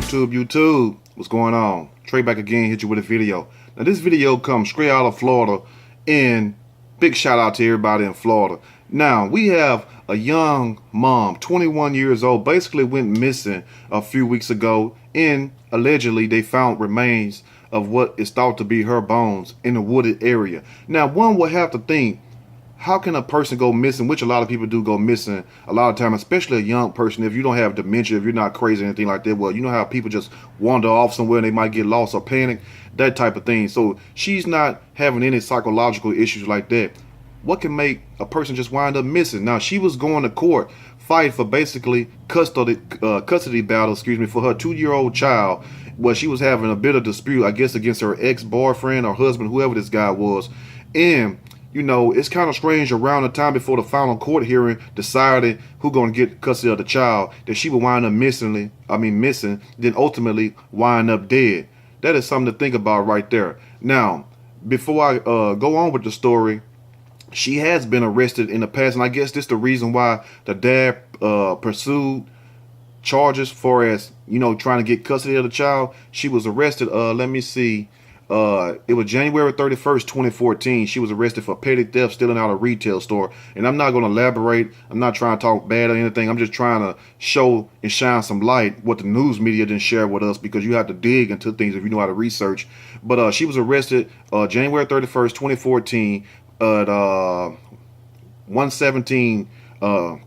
YouTube, what's going on? Trey back again, hit you with a video. Now this video comes straight out of Florida, and big shout out to everybody in Florida. Now we have a young mom, 21 years old, basically went missing a few weeks ago, and allegedly they found remains of what is thought to be her bones in a wooded area. Now one would have to think, how can a person go missing, which a lot of people do go missing a lot of time, especially a young person, if you don't have dementia, if you're not crazy or anything like that. Well, you know how people just wander off somewhere and they might get lost or panic, that type of thing. So she's not having any psychological issues like that. What can make a person just wind up missing? Now, she was going to court, fight for basically custody battle, for her 2-year-old child. Well, she was having a bit of dispute, I guess, against her ex-boyfriend or husband, whoever this guy was. And you know, it's kind of strange around the time before the final court hearing decided who going to get custody of the child, that she would wind up missing, then ultimately wind up dead. That is something to think about right there. Now, before I go on with the story, she has been arrested in the past, and I guess this is the reason why the dad pursued charges for, as you know, trying to get custody of the child. She was arrested, let me see. It was January 31st, 2014. She was arrested for petty theft, stealing out a retail store. And I'm not going to elaborate. I'm not trying to talk bad or anything. I'm just trying to show and shine some light what the news media didn't share with us, because you have to dig into things if you know how to research. But she was arrested January 31st, 2014 at 1:17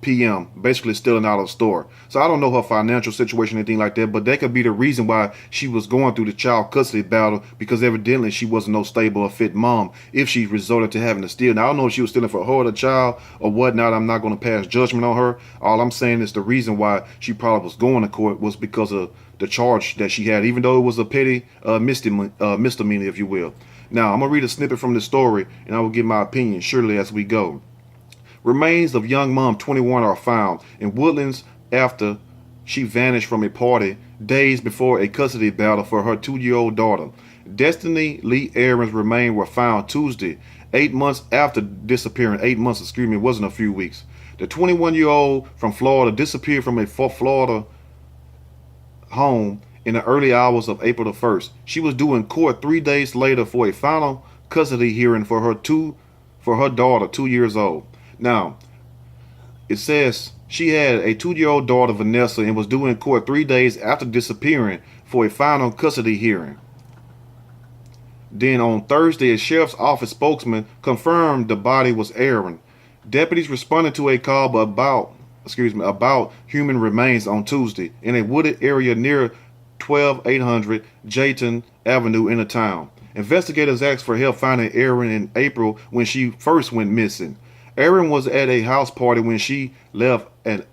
p.m. basically stealing out of a store. So I don't know her financial situation or anything like that, but that could be the reason why she was going through the child custody battle, because evidently she wasn't no stable or fit mom if she resorted to having to steal. Now I don't know if she was stealing for her or the child or whatnot. I'm not going to pass judgment on her. All I'm saying is the reason why she probably was going to court was because of the charge that she had, even though it was a petty misdemeanor, if you will. Now I'm going to read a snippet from the story and I will give my opinion surely as we go. Remains of young mom 21 are found in Woodlands after she vanished from a party days before a custody battle for her 2-year-old daughter. Destiny Lee Aaron's remains were found Tuesday, 8 months after disappearing. 8 months, it wasn't a few weeks. The 21-year-old from Florida disappeared from a Florida home in the early hours of April the 1st. She was due in court 3 days later for a final custody hearing for her daughter, 2 years old. Now, it says she had a 2-year-old daughter, Vanessa, and was due in court 3 days after disappearing for a final custody hearing. Then on Thursday, a sheriff's office spokesman confirmed the body was Aaron. Deputies responded to a call about human remains on Tuesday in a wooded area near 12800 Jayton Avenue in the town. Investigators asked for help finding Aaron in April when she first went missing. Aaron was at a house party when she left at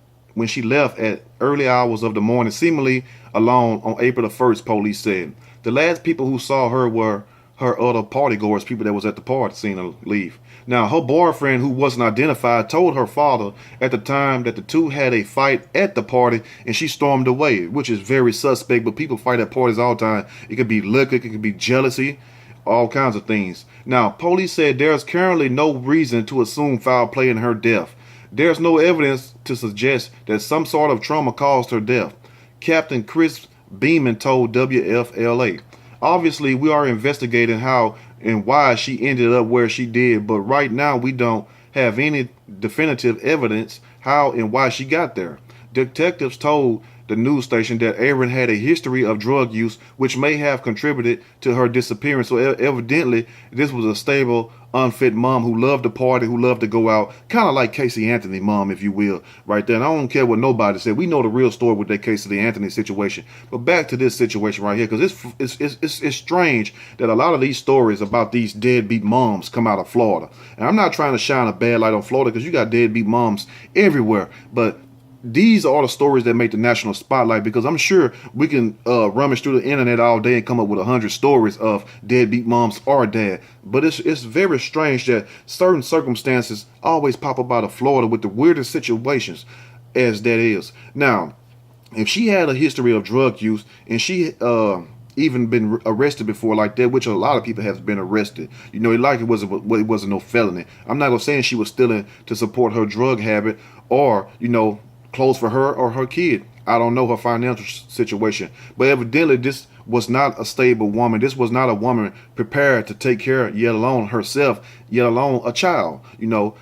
early hours of the morning, seemingly alone on April the 1st, police said. The last people who saw her were her other partygoers, people that was at the party, seen her leave. Now, her boyfriend, who wasn't identified, told her father at the time that the two had a fight at the party and she stormed away, which is very suspect, but people fight at parties all the time. It could be liquor, it could be jealousy, all kinds of things. Now, police said there's currently no reason to assume foul play in her death. There's no evidence to suggest that some sort of trauma caused her death, Captain Chris Beeman told WFLA. Obviously, we are investigating how and why she ended up where she did, but right now we don't have any definitive evidence how and why she got there. Detectives told the news station that Aaron had a history of drug use, which may have contributed to her disappearance. So evidently, this was a stable, unfit mom who loved to party, who loved to go out, kind of like Casey Anthony mom, if you will, right there. And I don't care what nobody said. We know the real story with that Casey Anthony situation. But back to this situation right here, because it's strange that a lot of these stories about these deadbeat moms come out of Florida. And I'm not trying to shine a bad light on Florida, because you got deadbeat moms everywhere. But these are the stories that make the national spotlight, because I'm sure we can rummage through the internet all day and come up with 100 stories of deadbeat moms or dad. But it's very strange that certain circumstances always pop up out of Florida with the weirdest situations, as that is. Now, if she had a history of drug use and she even been arrested before like that, which a lot of people have been arrested, you know, it wasn't no felony. I'm not gonna say she was stealing to support her drug habit or, you know, clothes for her or her kid. I don't know her financial situation, but evidently this was not a stable woman. This was not a woman prepared to take care, yet alone herself, yet alone a child.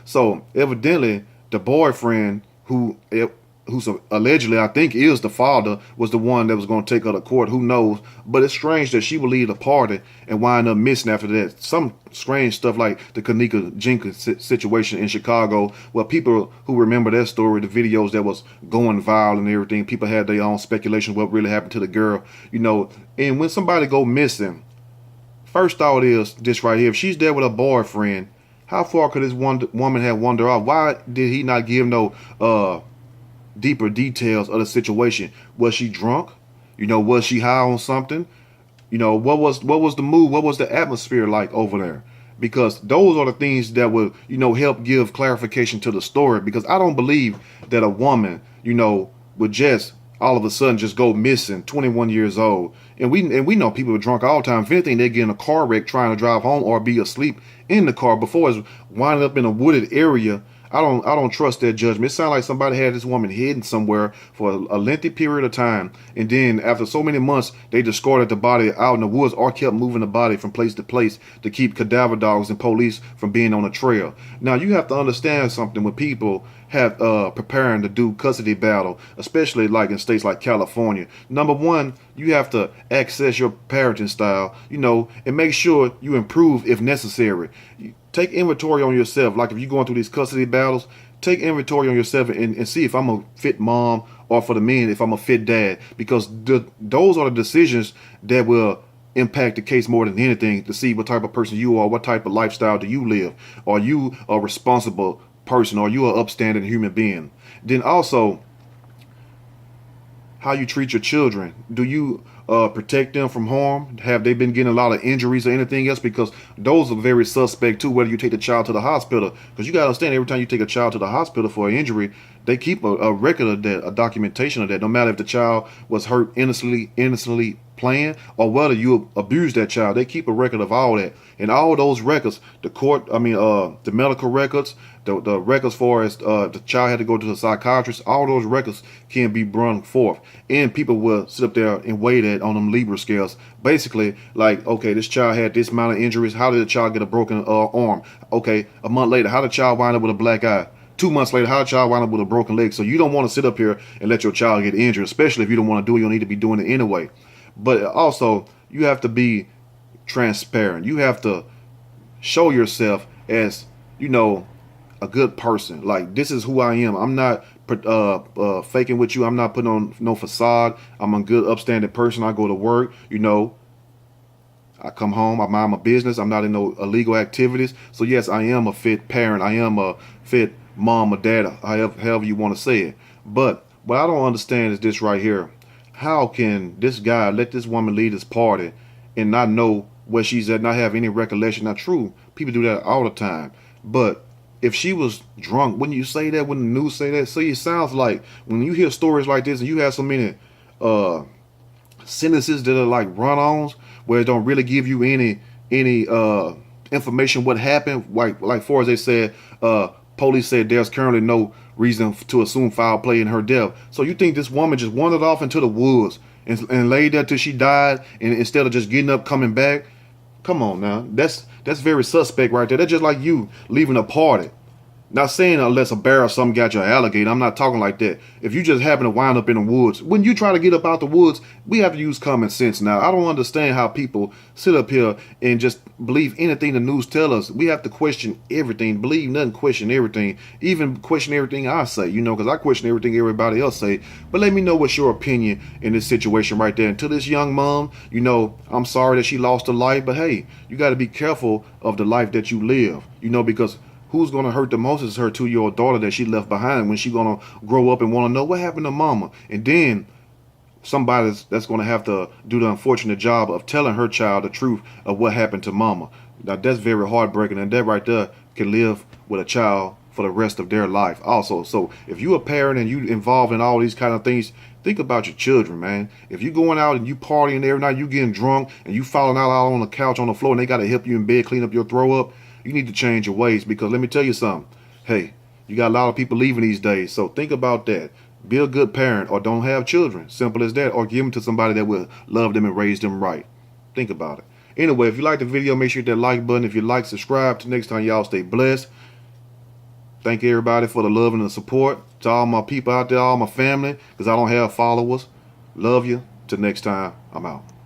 So evidently the boyfriend who's allegedly, I think, is the father, was the one that was going to take her to court. Who knows? But it's strange that she would leave the party and wind up missing after that. Some strange stuff like the Kenneka Jenkins situation in Chicago, where people who remember that story, the videos that was going viral and everything, people had their own speculation what really happened to the girl. And when somebody go missing, first thought is this right here: if she's there with a boyfriend, how far could this woman have wandered off? Why did he not give no deeper details of the situation? Was she drunk? Was she high on something? What was the mood? What was the atmosphere like over there? Because those are the things that will, help give clarification to the story. Because I don't believe that a woman, would just all of a sudden just go missing, 21 years old. And we know people are drunk all the time. If anything, they get in a car wreck trying to drive home or be asleep in the car before it's winding up in a wooded area. I don't trust that judgment. It sounds like somebody had this woman hidden somewhere for a lengthy period of time, and then after so many months, they discarded the body out in the woods or kept moving the body from place to place to keep cadaver dogs and police from being on the trail. Now you have to understand something when people have preparing to do custody battle, especially like in states like California. Number one, you have to access your parenting style, and make sure you improve if necessary. Take inventory on yourself. Like if you're going through these custody battles, take inventory on yourself and see if I'm a fit mom, or for the men, if I'm a fit dad. Because those are the decisions that will impact the case more than anything, to see what type of person you are, what type of lifestyle do you live. Are you a responsible person? Are you an upstanding human being? Then also, how you treat your children. Do you protect them from harm? Have they been getting a lot of injuries or anything else? Because those are very suspect too, whether you take the child to the hospital. Because you got to understand, every time you take a child to the hospital for an injury, they keep a record of that, a documentation of that, no matter if the child was hurt innocently playing or whether you abused that child. They keep a record of all that. And all those records, the medical records, the records for as the child had to go to the psychiatrist, all those records can be brought forth. And people will sit up there and weigh that on them Libra scales. Basically, like, okay, this child had this amount of injuries. How did the child get a broken arm? Okay, a month later, how did the child wind up with a black eye? 2 months later, how did child wind up with a broken leg? So you don't want to sit up here and let your child get injured, especially if you don't want to do it. You don't need to be doing it anyway. But also, you have to be transparent. You have to show yourself as, a good person. Like, this is who I am. I'm not faking with you. I'm not putting on no facade. I'm a good, upstanding person. I go to work. I come home. I mind my business. I'm not in no illegal activities. So yes, I am a fit parent. I am a fit mom or dad, however you want to say it. But what I don't understand is this right here. How can this guy let this woman lead his party and not know where she's at, not have any recollection? Not true. People do that all the time. But if she was drunk, wouldn't you say that? Wouldn't the news say that? So it sounds like when you hear stories like this and you have so many sentences that are like run-ons where it don't really give you any information what happened. Like far as they said, police said there's currently no reason to assume foul play in her death. So you think this woman just wandered off into the woods and laid there till she died, and instead of just getting up, coming back? Come on now, that's very suspect right there. That's just like you leaving a party. Not saying unless a bear or something got your alligator. I'm not talking like that. If you just happen to wind up in the woods, when you try to get up out the woods, we have to use common sense now. I don't understand how people sit up here and just believe anything the news tell us. We have to question everything. Believe nothing, question everything. Even question everything I say, because I question everything everybody else say. But let me know what's your opinion in this situation right there. And to this young mom, I'm sorry that she lost her life, but hey, you got to be careful of the life that you live, because who's going to hurt the most is her 2-year-old daughter that she left behind when she's going to grow up and want to know what happened to mama. And then somebody that's going to have to do the unfortunate job of telling her child the truth of what happened to mama. Now, that's very heartbreaking, and that right there can live with a child for the rest of their life also. So if you're a parent and you involved in all these kind of things, think about your children, man. If you going out and you partying every night, you getting drunk, and you falling out on the couch on the floor, and they got to help you in bed, clean up your throw up, you need to change your ways. Because let me tell you something. Hey, you got a lot of people leaving these days. So think about that. Be a good parent, or don't have children. Simple as that. Or give them to somebody that will love them and raise them right. Think about it. Anyway, if you like the video, make sure you hit that like button. If you like, subscribe. Till next time, y'all stay blessed. Thank everybody for the love and the support. To all my people out there, all my family, because I don't have followers. Love you. Till next time, I'm out.